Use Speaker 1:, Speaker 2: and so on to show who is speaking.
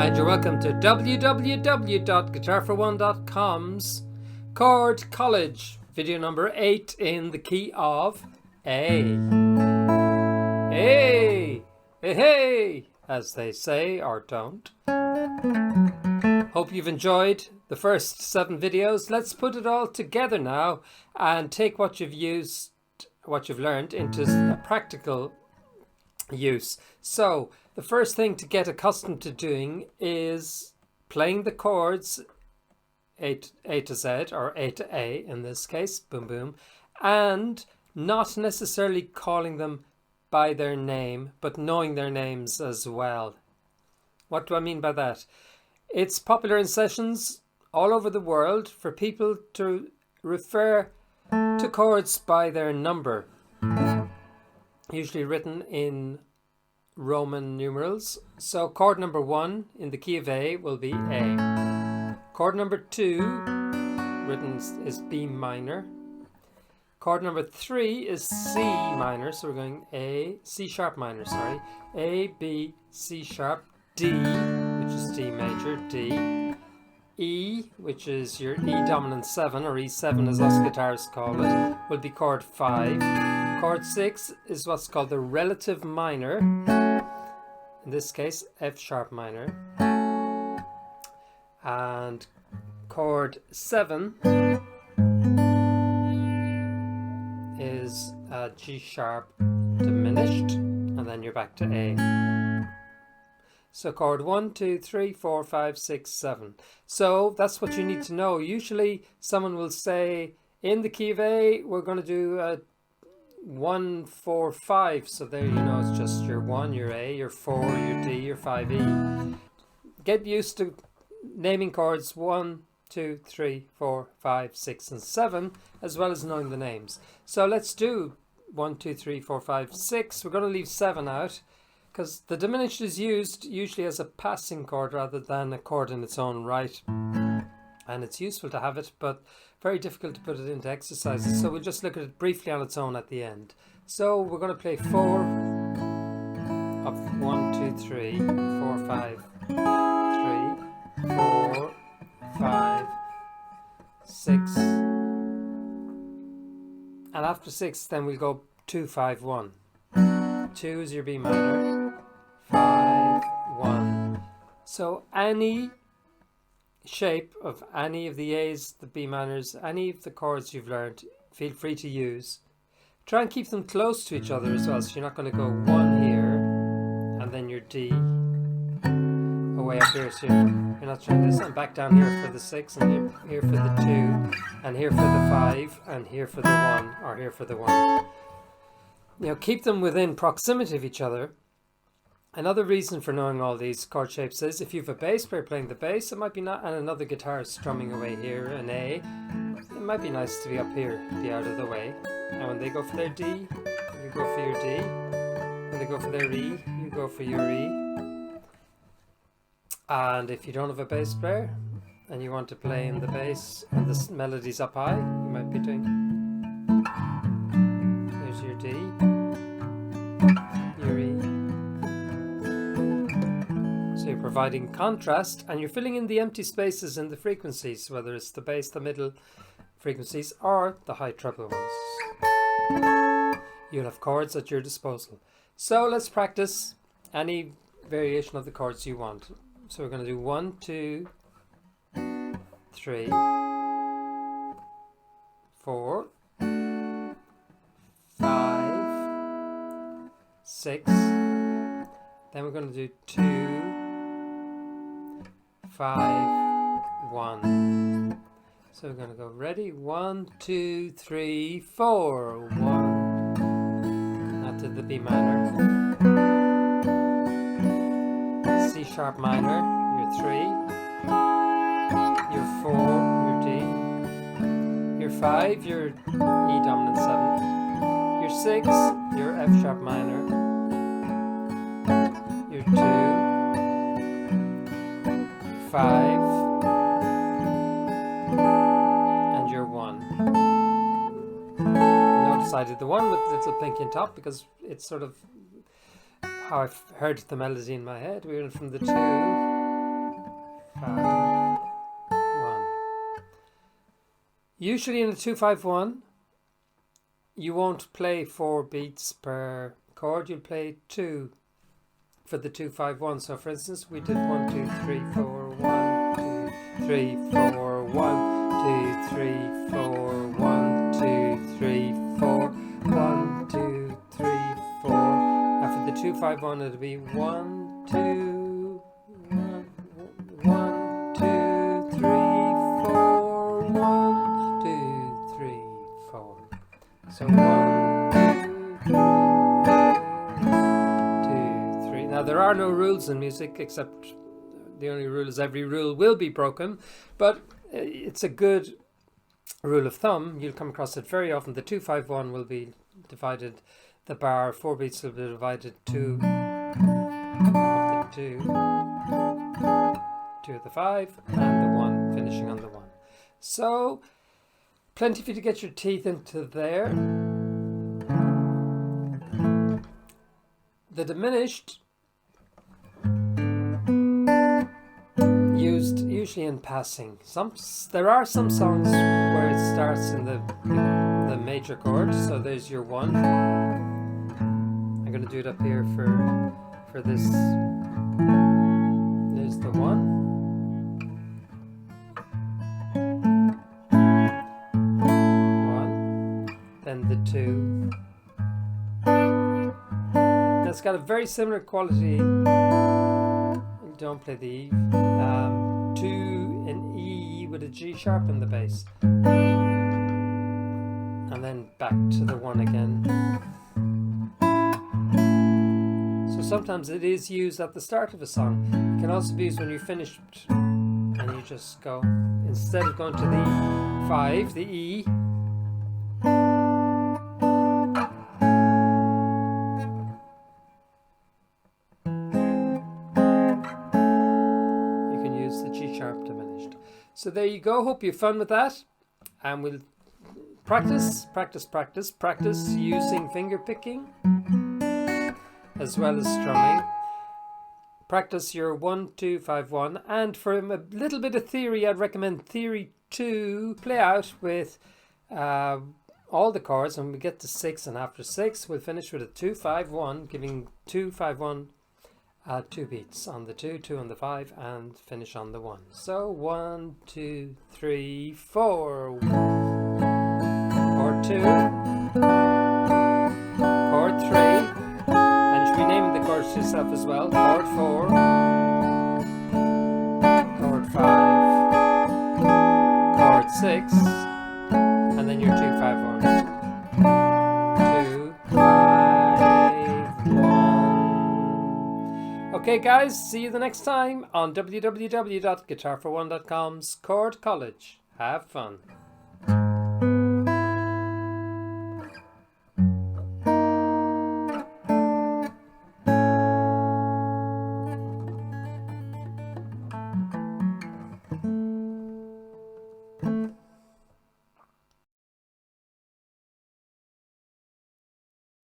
Speaker 1: and you're welcome to www.guitarforone.com's Chord College, video number 8 in the key of A. Hey, hey, hey, as they say or don't. Hope you've enjoyed the first 7 videos. Let's put it all together now and take what you've learned into a practical use. So the first thing to get accustomed to doing is playing the chords A to Z, or A to A in this case, boom boom, and not necessarily calling them by their name, but knowing their names as well. What do I mean by that? It's popular in sessions all over the world for people to refer to chords by their number, usually written in Roman numerals. So chord number 1 in the key of A will be A. Chord number 2 written is B minor. Chord number 3 is C minor, so we're going A, C sharp minor, sorry. A, B, C sharp, D, which is D major, D. E, which is your E dominant 7, or E7 as us guitarists call it, will be chord 5. Chord 6 is what's called the relative minor, in this case F sharp minor. And chord 7 is G sharp diminished, and then you're back to A. So chord 1, 2, 3, 4, 5, 6, 7. So that's what you need to know. Usually someone will say in the key of A we're going to do a 1, 4, 5. So there, you know, it's just your 1, your A, your 4, your D, your 5E. Get used to naming chords 1, 2, 3, 4, 5, 6, and 7, as well as knowing the names. So let's do 1, 2, 3, 4, 5, 6. We're going to leave 7 out, because the diminished is used usually as a passing chord rather than a chord in its own right. And it's useful to have it, but very difficult to put it into exercises. So we'll just look at it briefly on its own at the end. So we're going to play 4 of 1, 2, 3, 4, 5, 3, 4, 5, 6. And after 6, then we'll go 2, 5, 1. 2 is your B minor, 5, 1. So any shape of any of the A's, the B minors, any of the chords you've learned, feel free to use. Try and keep them close to each other as well, so you're not going to go 1 here and then your D away up here. So you're not trying this, and back down here for the 6, and here for the 2, and here for the 5, and here for the 1, or here for the 1. You know, keep them within proximity of each other. Another reason for knowing all these chord shapes is if you have a bass player playing the bass, it might be not, and another guitarist strumming away here, an A, it might be nice to be up here, be out of the way. And when they go for their D, you go for your D. When they go for their E, you go for your E. And if you don't have a bass player and you want to play in the bass and the melody's up high, you might be doing, there's your D, your E. So you're providing contrast, and you're filling in the empty spaces in the frequencies, whether it's the bass, the middle frequencies, or the high treble ones. You'll have chords at your disposal. So let's practice any variation of the chords you want. So we're going to do 1, 2, 3, 4, 5, 6. Then we're going to do 2, 5, 1. So we're going to go ready. 1, 2, 3, 4. 1. Now to the B minor. C sharp minor, your 3. Your 4, your D. Your 5, your E dominant 7. Your 6, your F sharp minor. Your 2, 5, and your 1. Notice I did the 1 with the little pinky on top because it's sort of how I've heard the melody in my head. We went from the 2 5, 1. Usually in a 2-5-1, you won't play 4 beats per chord, you'll play 2 for the 2-5-1. So for instance, we did 1, 2, 3, 4, 1, 2, 3, 4, 1, 2, 3, 4, 1, 2, 3, 4, 1, 2, 3, 4. And for the 2-5-1, it'll be 1, 2, 1, 1, 2, 3, 4, 1, 2, 3, 4. So 1, 2, 3. Now there are no rules in music, except the only rule is every rule will be broken, but it's a good rule of thumb. You'll come across it very often. The 2-5-1 will be divided, the bar 4 beats will be divided 2 of the 2, 2 of the 5, and the 1 finishing on the 1. So plenty for you to get your teeth into there. The diminished, used usually in passing. There are some songs where it starts in the major chord. So there's your 1. I'm going to do it up here for this. There's the 1. 1. Then the 2. It's got a very similar quality. Don't play the E. 2 in E with a G sharp in the bass, and then back to the 1 again. So sometimes it is used at the start of a song. It can also be used when you're finished and you just go, instead of going to the 5, the E, diminished. So there you go. Hope you have fun with that, and we'll practice using finger picking as well as strumming. Practice your 1-2-5-1, and for a little bit of theory, I'd recommend theory 2. Play out with all the chords, and we get to 6, and after 6 we'll finish with a 2-5-1, giving 2-5-1 2 beats on the 2, 2 on the 5, and finish on the 1. So 1, 2, 3, 4. Chord 2, chord 3, and you should be naming the chords to yourself as well. Chord 4, chord 5, chord 6, and then your 2-5-1. 2, 5, 1. Okay guys, see you the next time on www.guitarfor1.com's Chord College. Have fun.